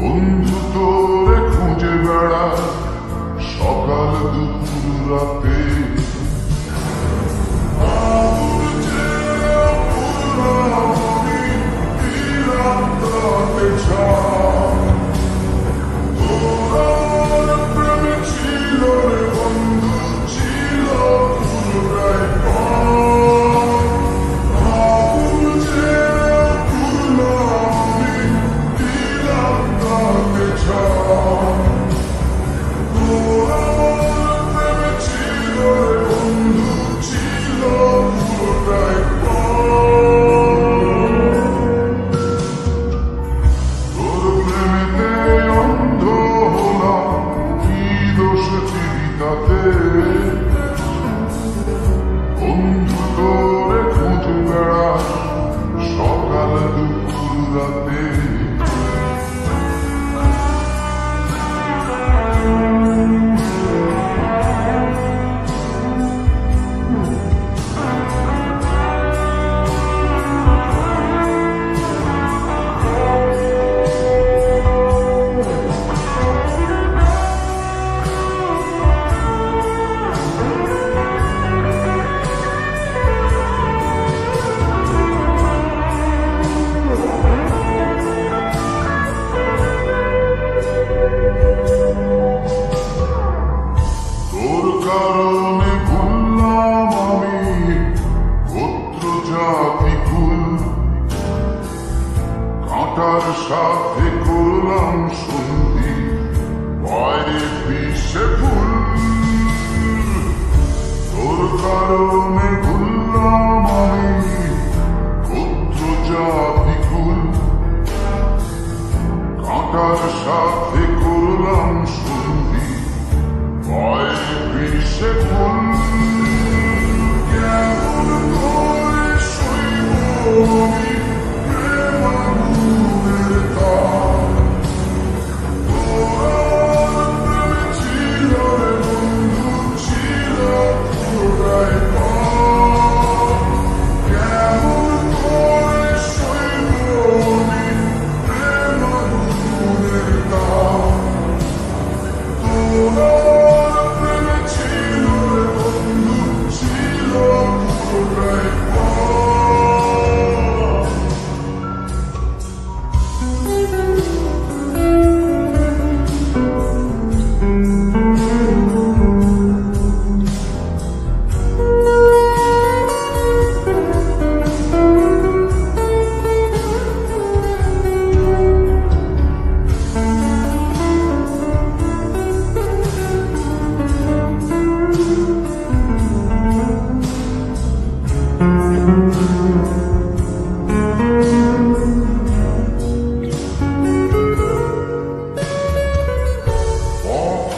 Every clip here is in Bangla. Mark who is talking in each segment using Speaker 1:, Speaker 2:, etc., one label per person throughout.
Speaker 1: বন্ধু তোরে খুঁজে বেড়ায় সকাল দুপুর রাতে। আদর চেয়ে পুরানি রাতে ছাড় তোর আমার প্রেমে ছিল রে বন্ধু, ছিল পুরাই পার। আদর চেয়ে পুরানি রাতে ছাড় তোর আমার প্রেমে ছিল রে বন্ধু, ছিল পুরাই পার। তোর প্রেমেতে অন্ধ হলাম, কি দোষ ছিলি তাতে? বন্ধু তোরে খুঁজে বেড়ায় সকাল দুপুর রাতে। তোর কারণে ভুললাম আমি গোত্র জাতি কুল, কাঁটার সাথে করলাম সন্ধি, পায়ে বিষে ফুল। তোর কারণে ভুললাম আমি গোত্র জাতি কুল, কাঁটার সাথে করলাম সন্ধি, পায়ে বিষে ফুল। কেমন করে সইব আমি প্রেম আগুনের তাপ? তোর আমার প্রেমে ছিল রে বন্ধু, ছিল পুরাই পাপ। কেমন করে সইব আমি প্রেম আগুনের তাপ? তোর আমার প্রেমে ছিল রে বন্ধু, ছিল পুরাই পাপ।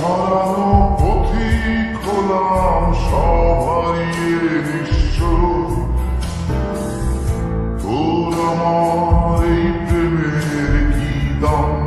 Speaker 1: হারানো পথিক হলাম, সব হারিয়ে নিঃস্ব। তোর আমার এই প্রেমের কি দাম?